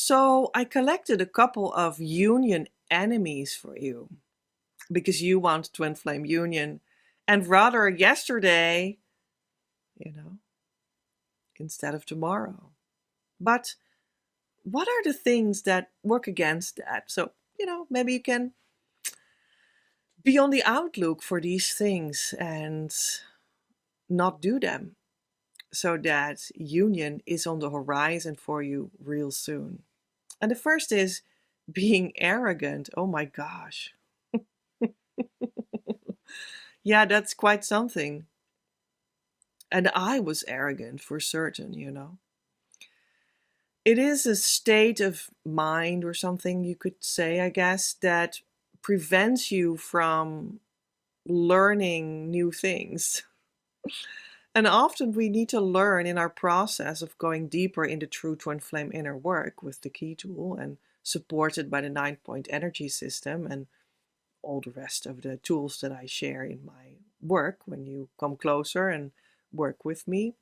So I collected a couple of union enemies for you because you want twin flame union and rather yesterday, you know, instead of tomorrow. But what are the things that work against that? So, maybe you can be on the outlook for these things and not do them so that union is on the horizon for you real soon. And the first is being arrogant. Oh my gosh. Yeah, that's quite something. And I was arrogant for certain. It is a state of mind or something you could say, I guess, that prevents you from learning new things. And often we need to learn in our process of going deeper into true twin flame inner work with the key tool and supported by the 9-point energy system and all the rest of the tools that I share in my work when you come closer and work with me.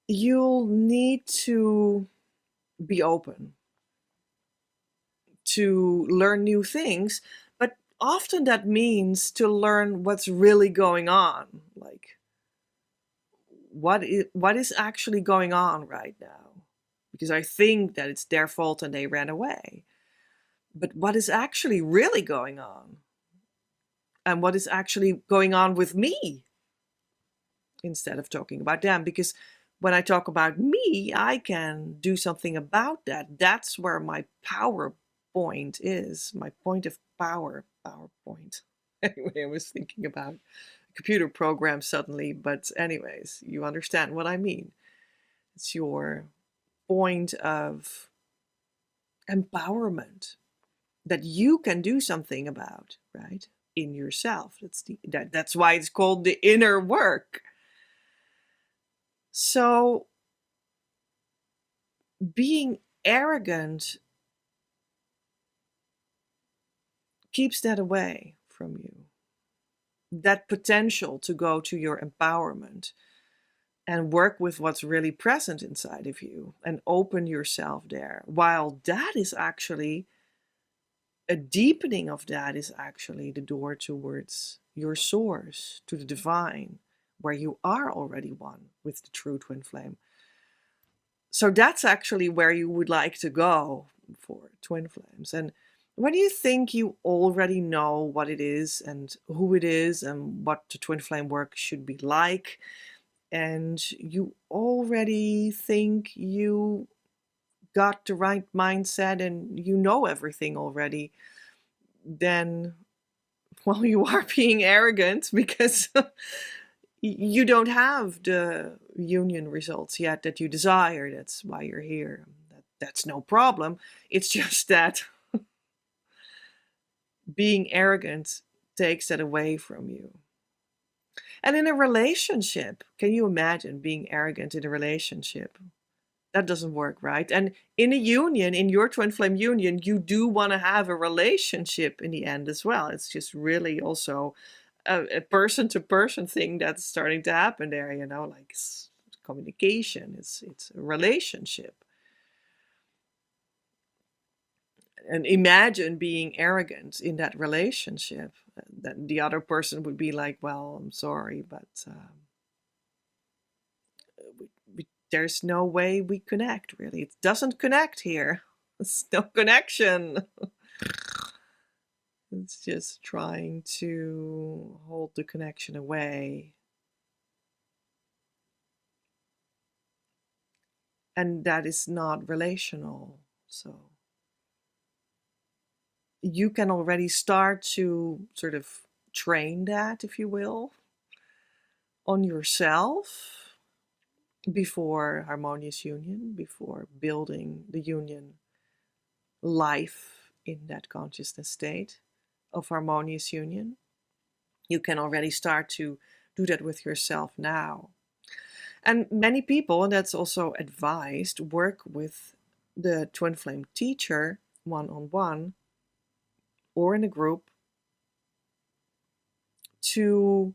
You'll need to be open to learn new things, but often that means to learn what's really going on. Like, what is actually going on right now? Because I think that it's their fault and they ran away. But what is actually really going on? And what is actually going on with me? Instead of talking about them. Because when I talk about me, I can do something about that. That's where my power point is, my point of power, PowerPoint. Anyway, I was thinking about a computer program suddenly, but anyways, you understand what I mean. It's your point of empowerment that you can do something about, right? In yourself. That's why it's called the inner work. So being arrogant keeps that away from you. That potential to go to your empowerment and work with what's really present inside of you and open yourself there. While that is actually a deepening of that is actually the door towards your source, to the divine, where you are already one with the true twin flame. So that's actually where you would like to go for twin flames. And when you think you already know what it is and who it is and what the twin flame work should be like, and you already think you got the right mindset and you know everything already, then, well, you are being arrogant because you don't have the union results yet that you desire. That's why you're here. That's no problem. It's just that being arrogant takes that away from you. And in a relationship, can you imagine being arrogant in a relationship? That doesn't work, right? And in a union, in your twin flame union, you do want to have a relationship in the end as well. It's just really also a person to person thing that's starting to happen there, like it's communication, it's a relationship. And imagine being arrogant in that relationship. That the other person would be like, well, I'm sorry, but there's no way we connect, really. It doesn't connect here. There's no connection. It's just trying to hold the connection away. And that is not relational. So you can already start to sort of train that, if you will, on yourself before harmonious union, before building the union life in that consciousness state of harmonious union. You can already start to do that with yourself now. And many people, and that's also advised, work with the twin flame teacher one-on-one or in a group to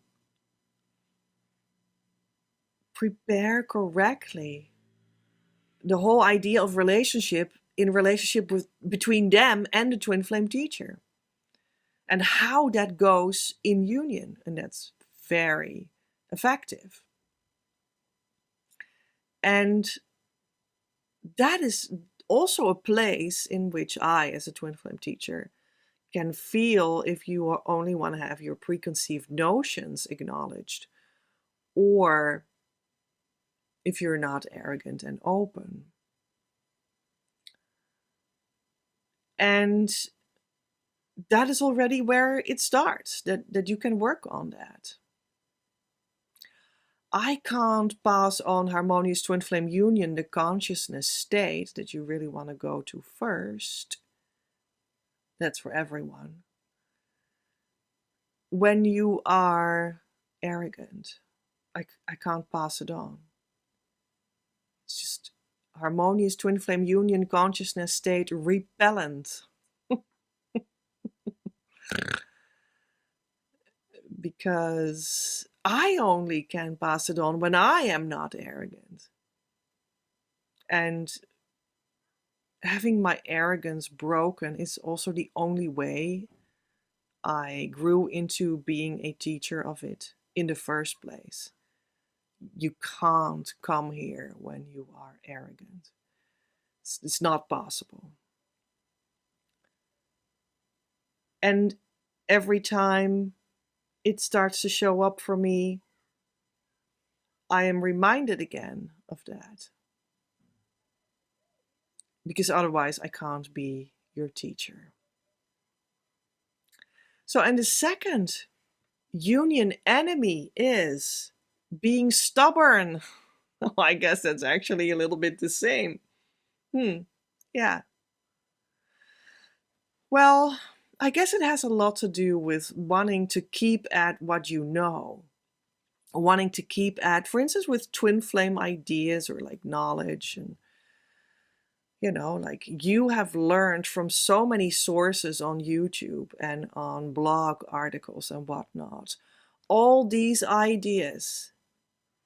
prepare correctly the whole idea of relationship with between them and the twin flame teacher, and how that goes in union. And that's very effective. And that is also a place in which I, as a twin flame teacher, can feel if you only want to have your preconceived notions acknowledged, or if you're not arrogant and open. And that is already where it starts, that you can work on that. I can't pass on harmonious twin flame union, the consciousness state that you really want to go to first. That's for everyone. When you are arrogant, I can't pass it on. It's just harmonious twin flame union consciousness state repellent. Because I only can pass it on when I am not arrogant. And having my arrogance broken is also the only way I grew into being a teacher of it in the first place. You can't come here when you are arrogant. It's not possible. And every time it starts to show up for me, I am reminded again of that. Because otherwise I can't be your teacher. So, and the second union enemy is being stubborn. Well, I guess that's actually a little bit the same. Yeah. Well, I guess it has a lot to do with wanting to keep at what you know. Wanting to keep at, for instance, with twin flame ideas or like knowledge, and like you have learned from so many sources on YouTube and on blog articles and whatnot, all these ideas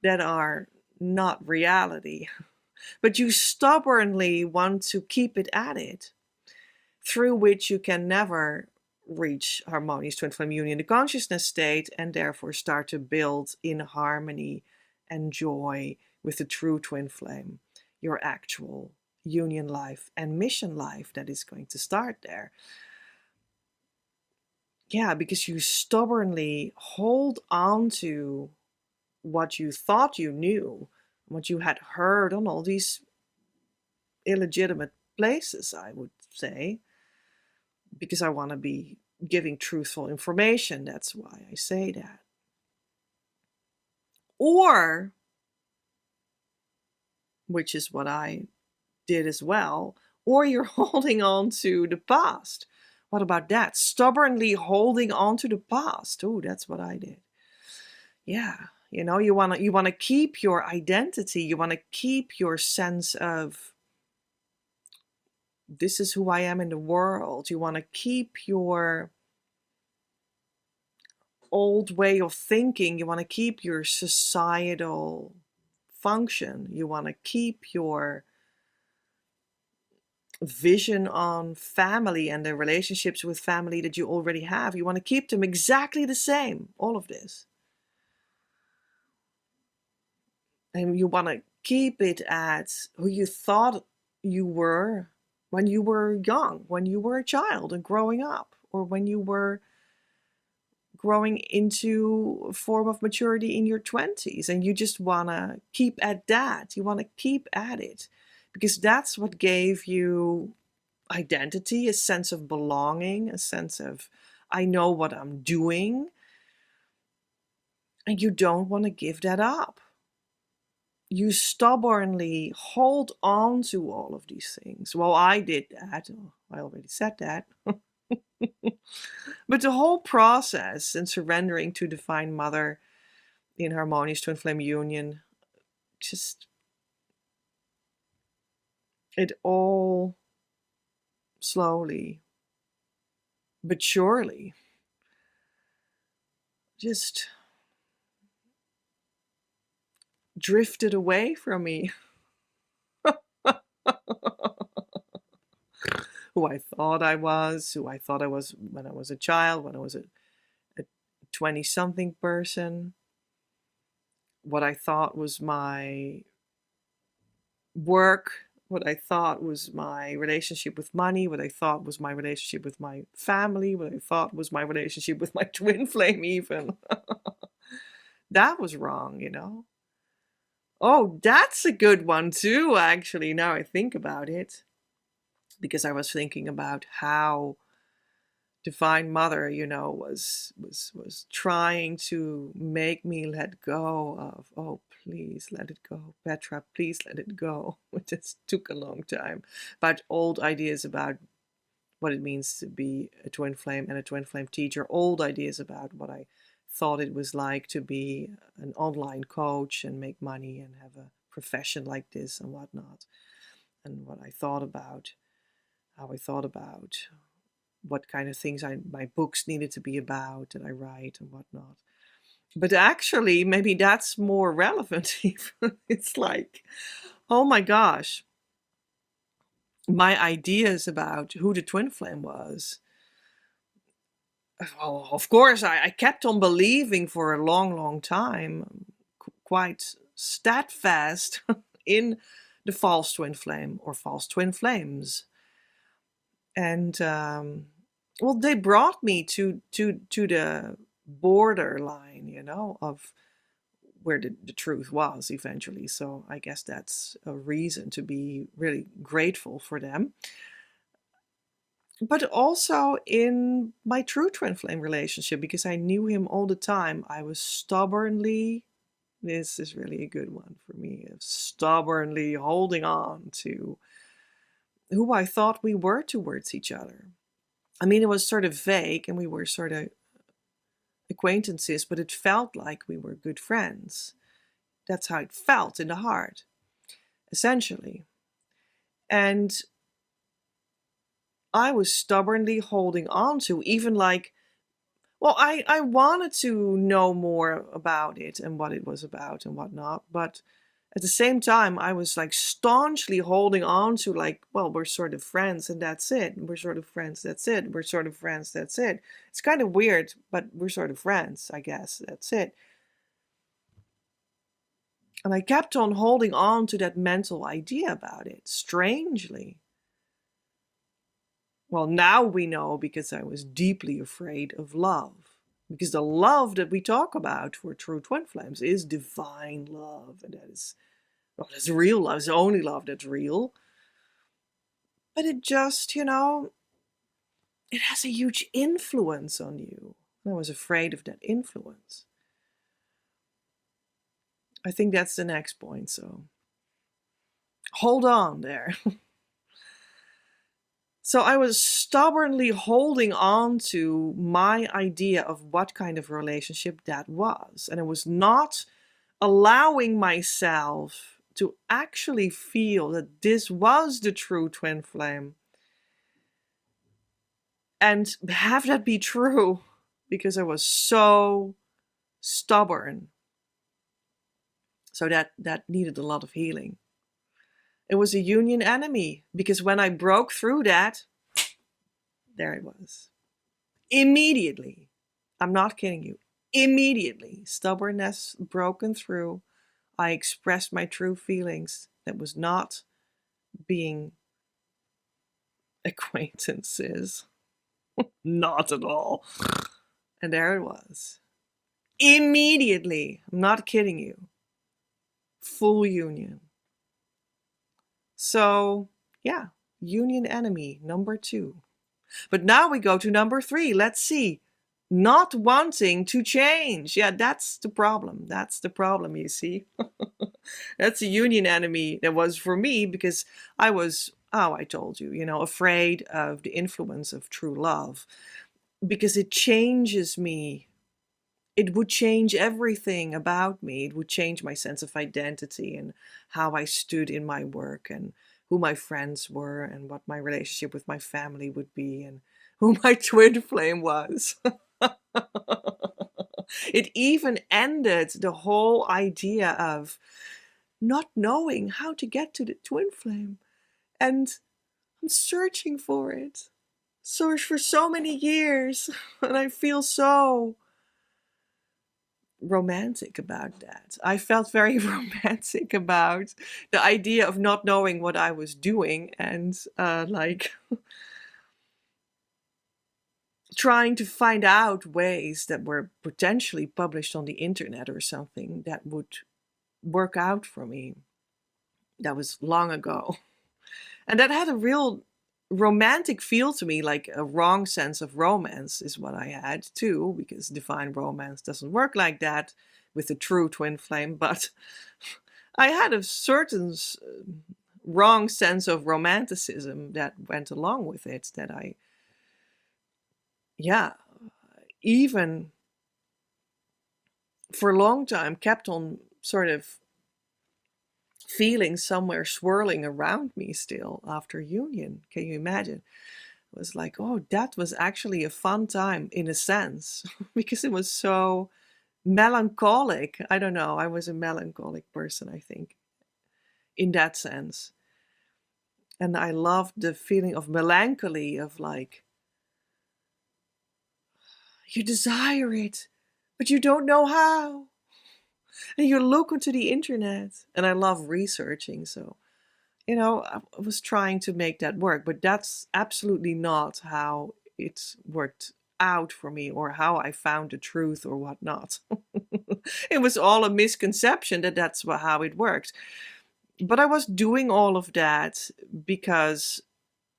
that are not reality, but you stubbornly want to keep it at it, through which you can never reach harmonious twin flame union, the consciousness state, and therefore start to build in harmony and joy with the true twin flame, your actual union life and mission life that is going to start there. Yeah, because you stubbornly hold on to what you thought you knew, what you had heard on all these illegitimate places, I would say, because I want to be giving truthful information. That's why I say that. Or, which is what I did as well, or you're holding on to the past. What about that? Stubbornly holding on to the past. Oh, that's what I did. Yeah, you want to keep your identity. You want to keep your sense of this is who I am in the world. You want to keep your old way of thinking. You want to keep your societal function. You want to keep your vision on family and the relationships with family that you already have. You want to keep them exactly the same, all of this. And you want to keep it at who you thought you were when you were young, when you were a child and growing up, or when you were growing into a form of maturity in your 20s. And you just want to keep at that. You want to keep at it because that's what gave you identity, a sense of belonging, a sense of, I know what I'm doing. And you don't want to give that up. You stubbornly hold on to all of these things. Well, I did that. Oh, I already said that. But the whole process in surrendering to Divine Mother in harmonious twin flame union, just it all slowly but surely just drifted away from me. Who I thought I was, who I thought I was when I was a child, when I was a 20-something person, what I thought was my work, what I thought was my relationship with money, what I thought was my relationship with my family, what I thought was my relationship with my twin flame even. That was wrong, you know. Oh, that's a good one too, actually, now I think about it. Because I was thinking about how Divine Mother, you know, was trying to make me let go of, oh, please let it go, Petra, please let it go. It just took a long time. About old ideas about what it means to be a twin flame and a twin flame teacher, old ideas about what I thought it was like to be an online coach and make money and have a profession like this and whatnot. And what I thought about, how I thought about what kind of things my books needed to be about that I write and whatnot. But actually, maybe that's more relevant even. It's like, oh my gosh, my ideas about who the twin flame was. Well, of course, I kept on believing for a long, long time, quite steadfast in the false twin flame or false twin flames. And well, they brought me to the borderline, you know, of where the truth was eventually. So I guess that's a reason to be really grateful for them. But also in my true twin flame relationship, because I knew him all the time, I was stubbornly, this is really a good one for me, stubbornly holding on to who I thought we were towards each other. I mean, it was sort of vague and we were sort of acquaintances, but it felt like we were good friends. That's how it felt in the heart, essentially. And I was stubbornly holding on to, even like, well, I wanted to know more about it and what it was about and whatnot, but at the same time, I was like staunchly holding on to, like, well, we're sort of friends and that's it. We're sort of friends, that's it. We're sort of friends, that's it. It's kind of weird, but we're sort of friends, I guess. That's it. And I kept on holding on to that mental idea about it, strangely. Well, now we know because I was deeply afraid of love. Because the love that we talk about for true twin flames is divine love. And that is, well, that's real love. It's the only love that's real. But it just, you know, it has a huge influence on you. And I was afraid of that influence. I think that's the next point. So hold on there. So I was stubbornly holding on to my idea of what kind of relationship that was. And I was not allowing myself to actually feel that this was the true twin flame. And have that be true, because I was so stubborn. So that needed a lot of healing. It was a union enemy, because when I broke through that, there it was. Immediately. I'm not kidding you. Immediately. Stubbornness broken through. I expressed my true feelings. That was not being acquaintances. Not at all. And there it was. Immediately. I'm not kidding you. Full union. So, yeah, union enemy number 2. But now we go to number 3. Let's see. Not wanting to change. Yeah, that's the problem. That's the problem, you see. That's a union enemy that was for me, because I was, oh, I told you, you know, afraid of the influence of true love, because it changes me. It would change everything about me. It would change my sense of identity and how I stood in my work and who my friends were and what my relationship with my family would be and who my twin flame was. It even ended the whole idea of not knowing how to get to the twin flame. And I'm searching for it. Searched for so many years. And I feel so romantic about that. I felt very romantic about the idea of not knowing what I was doing and like trying to find out ways that were potentially published on the internet or something that would work out for me. That was long ago. And that had a real romantic feel to me, like a wrong sense of romance is what I had too, because divine romance doesn't work like that with the true twin flame. But I had a certain wrong sense of romanticism that went along with it, that I, yeah, even for a long time kept on sort of feeling somewhere swirling around me still after union. Can you imagine? It was like, oh, that was actually a fun time in a sense, because it was so melancholic. I don't know. I was a melancholic person, I think, in that sense. And I loved the feeling of melancholy, of like, you desire it, but you don't know how. And you look onto the internet. And I love researching, so I was trying to make that work, but that's absolutely not how it worked out for me, or how I found the truth or whatnot. It was all a misconception that that's how it worked. But I was doing all of that because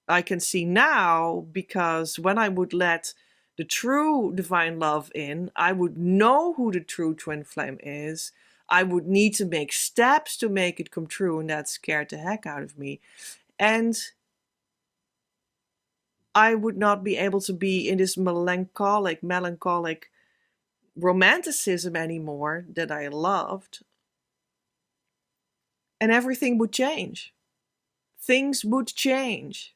I can see now, because when I would let the true divine love in, I would know who the true twin flame is. I would need to make steps to make it come true, and that scared the heck out of me. And I would not be able to be in this melancholic romanticism anymore that I loved. And everything would change. Things would change.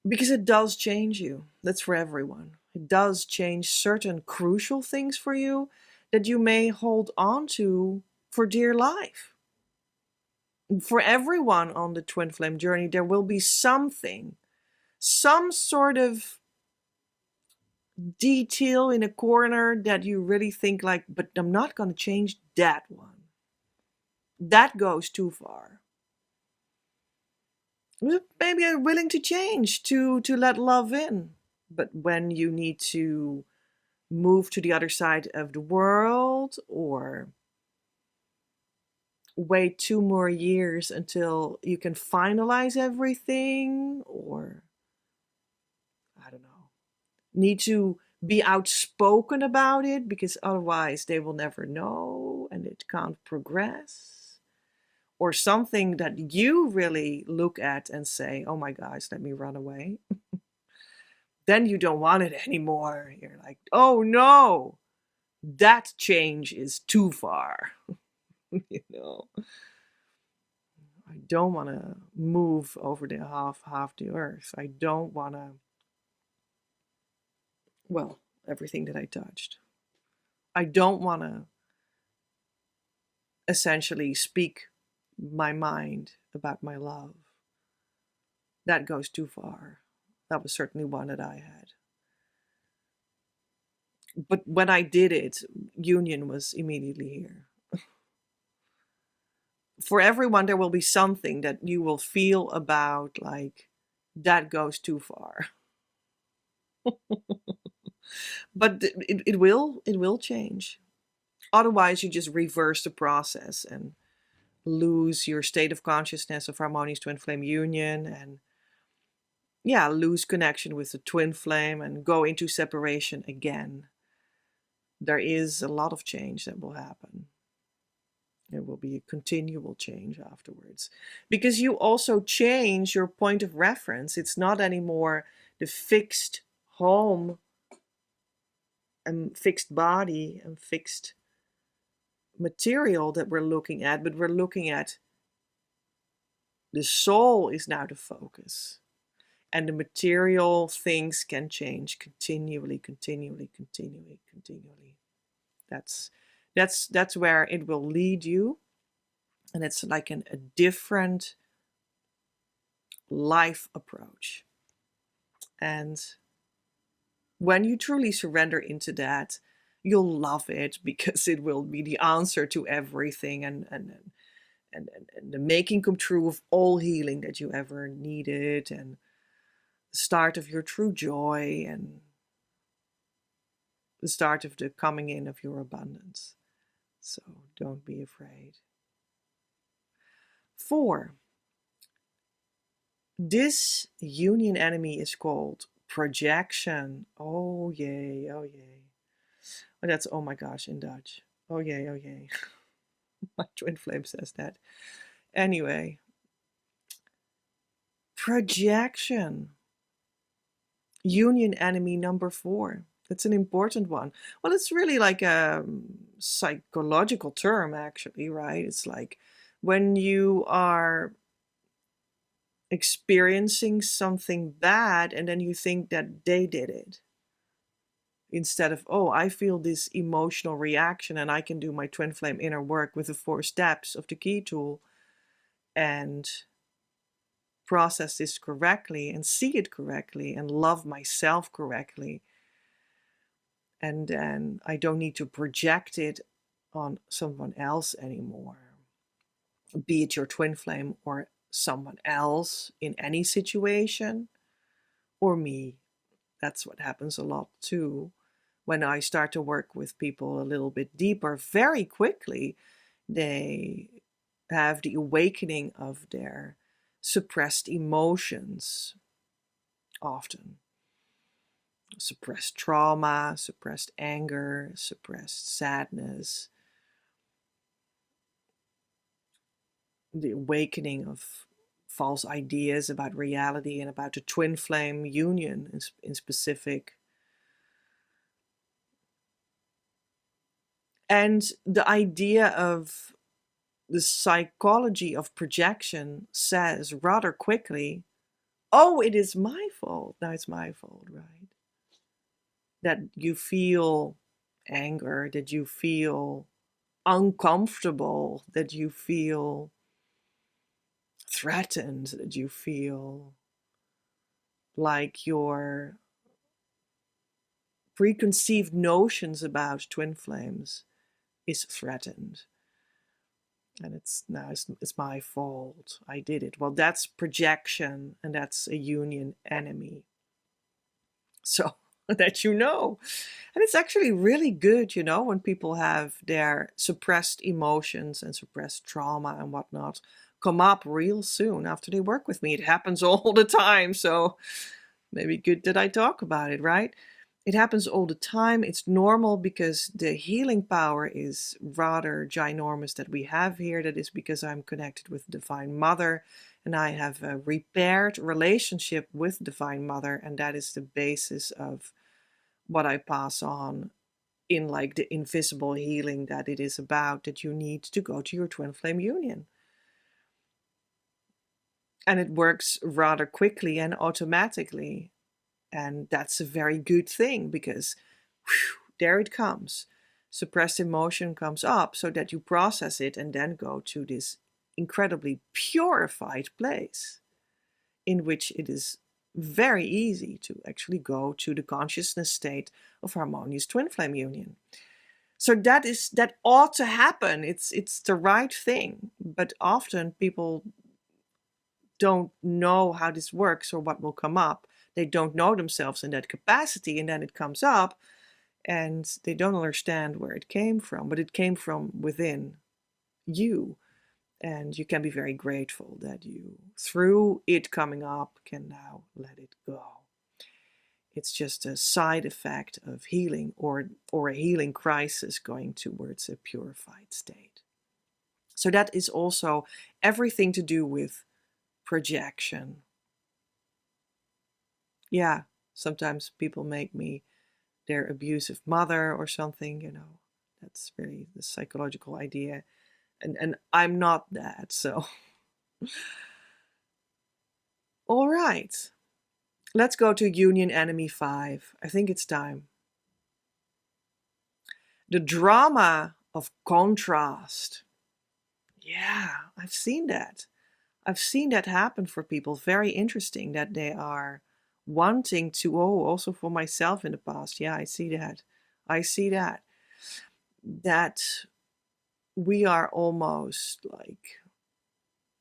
Because it does change you. That's for everyone. It does change certain crucial things for you that you may hold on to for dear life. For everyone on the twin flame journey, there will be something, some sort of detail in a corner that you really think like, but I'm not going to change that one. That goes too far. Maybe I'm willing to change, to let love in. But when you need to move to the other side of the world, or wait 2 more years until you can finalize everything, or I don't know, need to be outspoken about it because otherwise they will never know and it can't progress, or something that you really look at and say, oh my gosh, let me run away. Then you don't want it anymore. You're like, oh no, that change is too far. I don't want to move over the half the earth. I don't want to, well, everything that I touched. I don't want to essentially speak my mind about my love. That goes too far. That was certainly one that I had. But when I did it, union was immediately here. For everyone, there will be something that you will feel about like, that goes too far. But it will change. Otherwise, you just reverse the process and lose your state of consciousness of harmonious twin flame union, and lose connection with the twin flame and go into separation again. There is a lot of change that will happen. There will be a continual change afterwards, because you also change your point of reference. It's not anymore the fixed home and fixed body and fixed material that we're looking at, but we're looking at the soul is now the focus. And the material things can change continually. That's That's where it will lead you. And it's like a different life approach. And when you truly surrender into that, you'll love it because it will be the answer to everything, and the making come true of all healing that you ever needed, and the start of your true joy, and the start of the coming in of your abundance. So don't be afraid. 4. This union enemy is called projection. Oh yay, oh yay. Oh, that's oh my gosh in Dutch. Oh yay, oh yay. My twin flame says that. Anyway, projection. Union enemy number 4. It's an important one. Well, it's really like a psychological term, actually, right? It's like when you are experiencing something bad and then you think that they did it, instead of, oh, I feel this emotional reaction and I can do my twin flame inner work with the 4 steps of the key tool and process this correctly and see it correctly and love myself correctly. And then I don't need to project it on someone else anymore, be it your twin flame or someone else in any situation, or me. That's what happens a lot too. When I start to work with people a little bit deeper, very quickly they have the awakening of their suppressed emotions, often suppressed trauma, suppressed anger, suppressed sadness, the awakening of false ideas about reality and about the twin flame union in specific. And the idea of the psychology of projection says rather quickly, oh, it is my fault. Now it's my fault, right? That you feel anger, that you feel uncomfortable, that you feel threatened, that you feel like your preconceived notions about twin flames is threatened. And it's my fault. I did it. Well, that's projection, and that's a union enemy. So that you know. And it's actually really good, when people have their suppressed emotions and suppressed trauma and whatnot come up real soon after they work with me. It happens all the time. So maybe good that I talk about it, right? It happens all the time. It's normal because the healing power is rather ginormous that we have here. That is because I'm connected with Divine Mother and I have a repaired relationship with Divine Mother. And that is the basis of what I pass on in like the invisible healing that it is about, that you need to go to your twin flame union. And it works rather quickly and automatically. And that's a very good thing because there it comes. Suppressed emotion comes up so that you process it and then go to this incredibly purified place in which it is very easy to actually go to the consciousness state of harmonious twin flame union. So that ought to happen. It's the right thing, but often people don't know how this works or what will come up. They don't know themselves in that capacity, and then it comes up and they don't understand where it came from, but it came from within you. And you can be very grateful that you, through it coming up, can now let it go. It's just a side effect of healing or a healing crisis going towards a purified state. So that is also everything to do with projection. Yeah, sometimes people make me their abusive mother or something, That's really the psychological idea. And I'm not that, so. All right. Let's go to Union Enemy 5. I think it's time. The drama of contrast. Yeah, I've seen that. I've seen that happen for people. Very interesting that they are wanting to, oh, also for myself in the past. Yeah, I see that. I see that. That we are almost like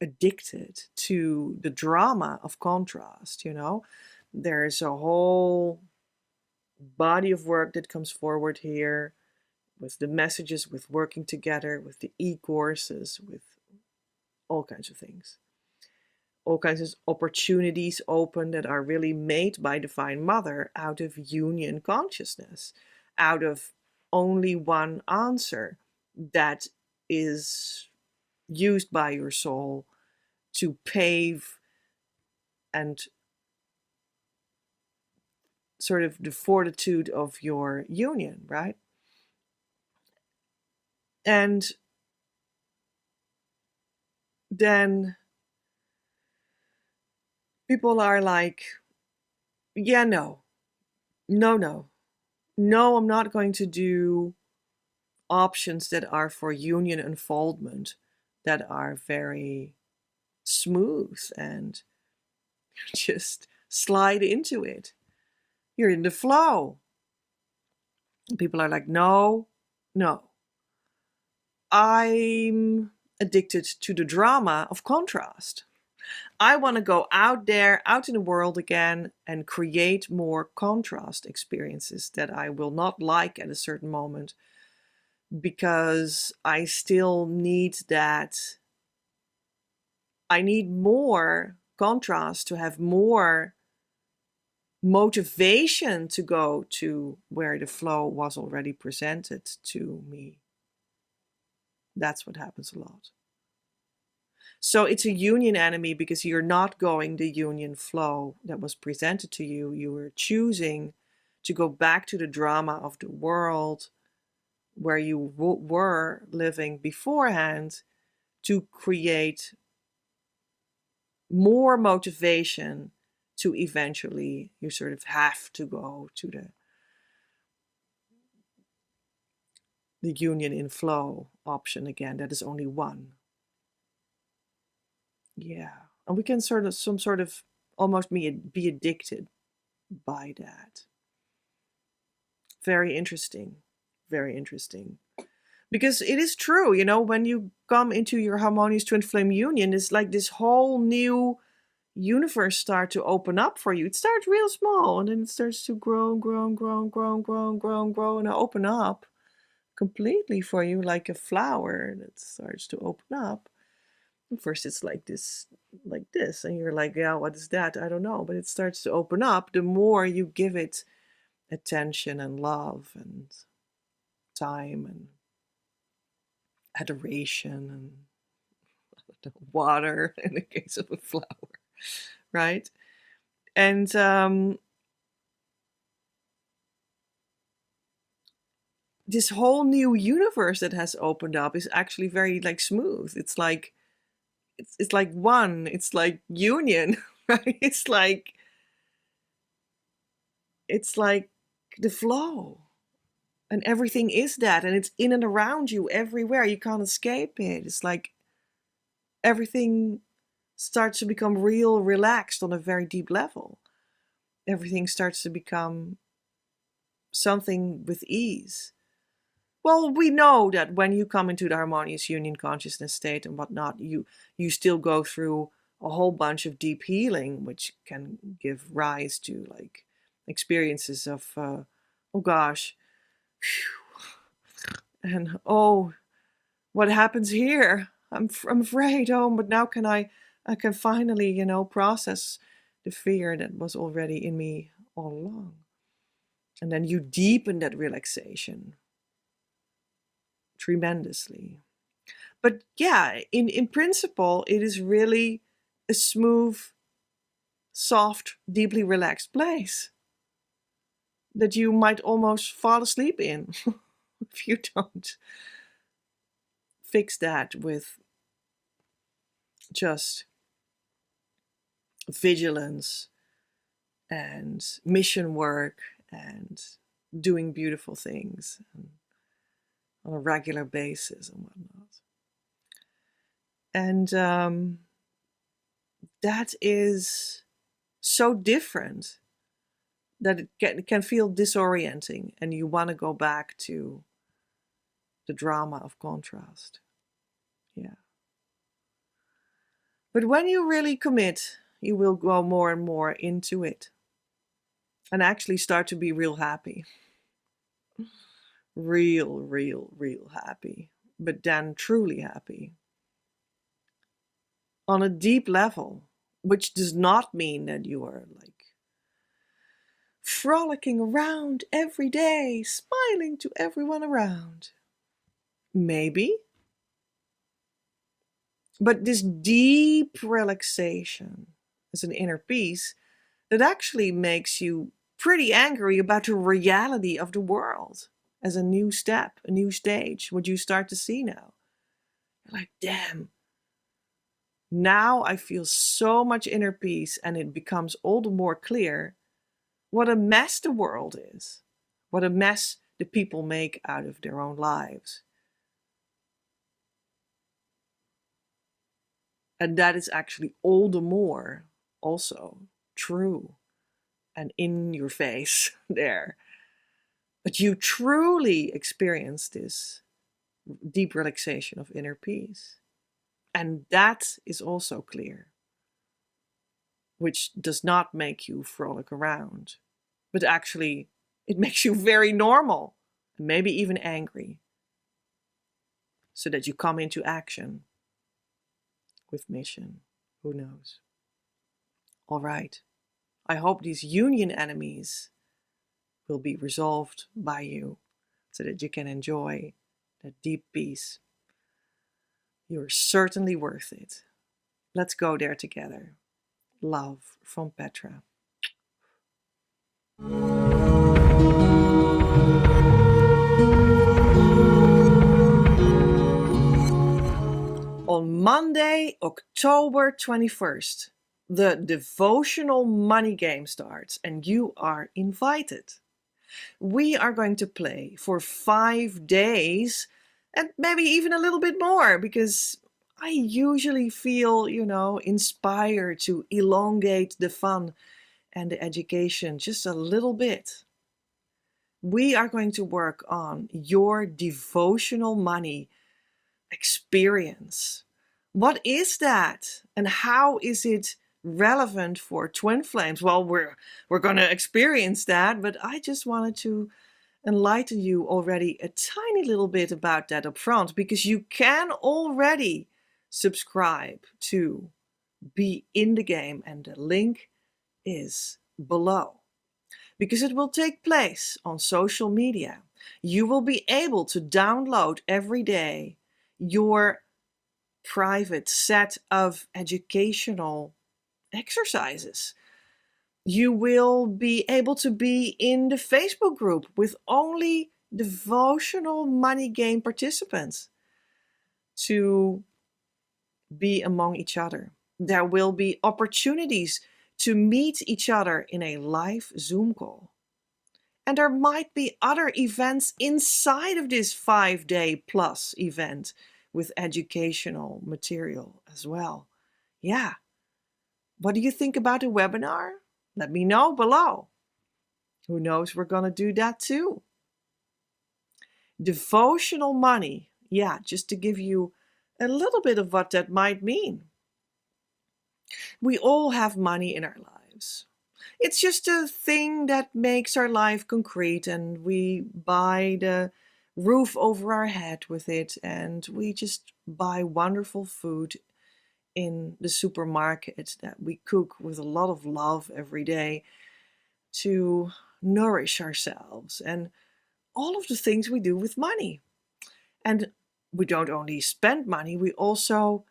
addicted to the drama of contrast, you know? There's a whole body of work that comes forward here with the messages, with working together, with the e-courses, with all kinds of things. All kinds of opportunities open that are really made by Divine Mother out of union consciousness, out of only one answer that is used by your soul to pave and sort of the fortitude of your union, right? And then people are like, yeah, no, no, no, no, I'm not going to do options that are for union unfoldment, that are very smooth and just slide into it. You're in the flow. People are like, no, no. I'm addicted to the drama of contrast. I want to go out there, out in the world again, and create more contrast experiences that I will not like at a certain moment, because I still need that. I need more contrast to have more motivation to go to where the flow was already presented to me. That's what happens a lot. So it's a union enemy because you're not going the union flow that was presented to you. You were choosing to go back to the drama of the world where you were living beforehand, to create more motivation to eventually you sort of have to go to the union in flow option again. That is only one. Yeah. And we can sort of almost be addicted by that. Very interesting. Very interesting. Because it is true, you know, when you come into your harmonious twin flame union, it's like this whole new universe start to open up for you. It starts real small and then it starts to grow, and open up completely for you, like a flower that starts to open up. And first it's like this, and you're like, yeah, what is that? I don't know. But it starts to open up the more you give it attention and love and time and adoration and water in the case of a flower, right? And this whole new universe that has opened up is actually very like smooth. It's like it's like one. It's like union, right? It's like the flow, and everything is that, and it's in and around you everywhere. You can't escape it. It's like everything starts to become real relaxed on a very deep level. Everything starts to become something with ease. Well, we know that when you come into the harmonious union consciousness state and whatnot, you still go through a whole bunch of deep healing, which can give rise to like experiences of, oh gosh, and oh, what happens here? I'm afraid. Oh, but now I can finally, you know, process the fear that was already in me all along. And then you deepen that relaxation tremendously. But yeah, in principle, it is really a smooth, soft, deeply relaxed place that you might almost fall asleep in if you don't fix that with just vigilance and mission work and doing beautiful things. And on a regular basis and whatnot. And that is so different that it can feel disorienting, and you want to go back to the drama of contrast. Yeah. But when you really commit, you will go more and more into it and actually start to be real happy. Real happy. But then truly happy. On a deep level, which does not mean that you are like frolicking around every day, smiling to everyone around. Maybe. But this deep relaxation is an inner peace that actually makes you pretty angry about the reality of the world as a new step, a new stage, what you start to see now. You're like, damn, now I feel so much inner peace, and it becomes all the more clear what a mess the world is, what a mess the people make out of their own lives. And that is actually all the more also true and in your face there. But you truly experience this deep relaxation of inner peace. And that is also clear, which does not make you frolic around, but actually it makes you very normal, and maybe even angry, so that you come into action with mission. Who knows? All right. I hope these union enemies will be resolved by you so that you can enjoy that deep peace. You're certainly worth it. Let's go there together. Love from Petra. On Monday, October 21st, the devotional money game starts, and you are invited. We are going to play for 5 days, and maybe even a little bit more, because I usually feel, inspired to elongate the fun and the education just a little bit. We are going to work on your devotional money experience. What is that? And how is it relevant for Twin Flames? Well, we're going to experience that, but I just wanted to enlighten you already a tiny little bit about that up front, because you can already subscribe to Be in the Game, and the link is below. Because it will take place on social media. You will be able to download every day your private set of educational exercises. You will be able to be in the Facebook group with only devotional money game participants to be among each other. There will be opportunities to meet each other in a live Zoom call. And there might be other events inside of this 5-day plus event with educational material as well. Yeah. What do you think about the webinar? Let me know below. Who knows, we're going to do that too. Devotional money. Yeah, just to give you a little bit of what that might mean. We all have money in our lives. It's just a thing that makes our life concrete, and we buy the roof over our head with it, and we just buy wonderful food in the supermarket that we cook with a lot of love every day to nourish ourselves, and all of the things we do with money. And we don't only spend money, we also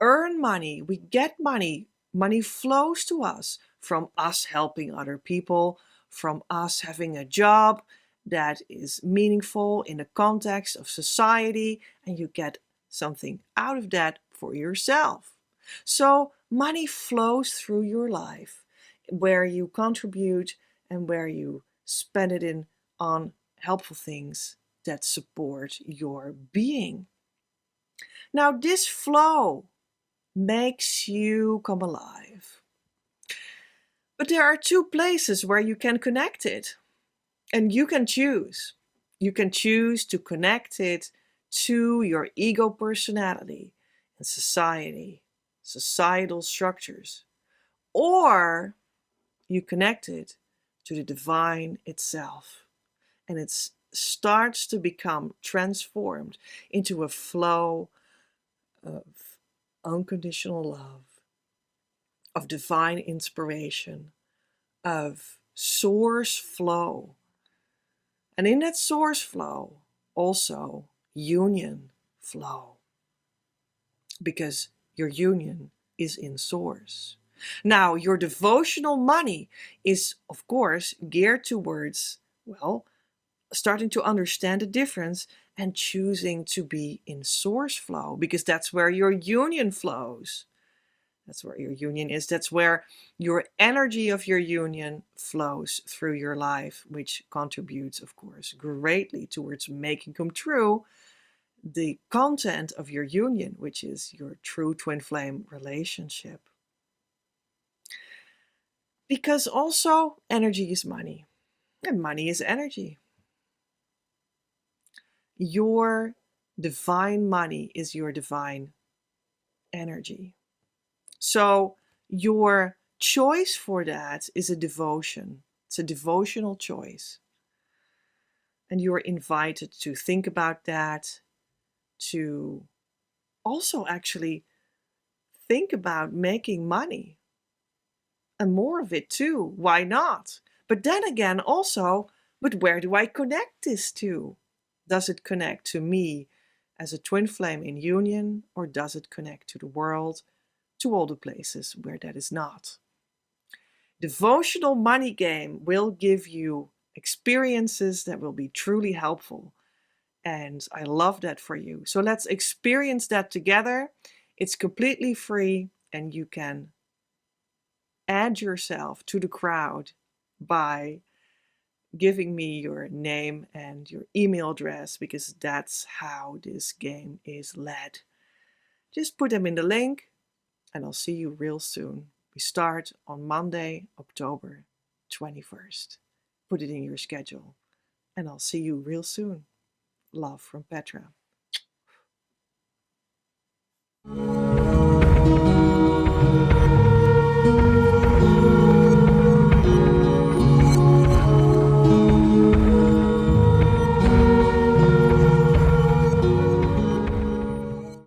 earn money. We get money. Money flows to us from us helping other people, from us having a job that is meaningful in the context of society, and you get something out of that for yourself. So money flows through your life, where you contribute and where you spend it on helpful things that support your being. Now, this flow makes you come alive. But there are two places where you can connect it, and you can choose. You can choose to connect it to your ego personality and society, societal structures, or you connect it to the divine itself, and it starts to become transformed into a flow of unconditional love, of divine inspiration, of source flow. And in that source flow, also union flow, because your union is in source. Now, your devotional money is, of course, geared towards, well, starting to understand the difference and choosing to be in source flow, because that's where your union flows. That's where your union is. That's where your energy of your union flows through your life, which contributes, of course, greatly towards making come true the content of your union, which is your true twin flame relationship. Because also energy is money, and money is energy. Your divine money is your divine energy. So your choice for that is a devotion. It's a devotional choice. And you're invited to think about that, to also actually think about making money and more of it too. Why not? But then again, also, but where do I connect this to? Does it connect to me as a twin flame in union, or does it connect to the world, to all the places where that is not? Devotional money game will give you experiences that will be truly helpful. And I love that for you. So let's experience that together. It's completely free, and you can add yourself to the crowd by giving me your name and your email address, because that's how this game is led. Just put them in the link, and I'll see you real soon. We start on Monday, October 21st. Put it in your schedule, and I'll see you real soon. Love from Petra.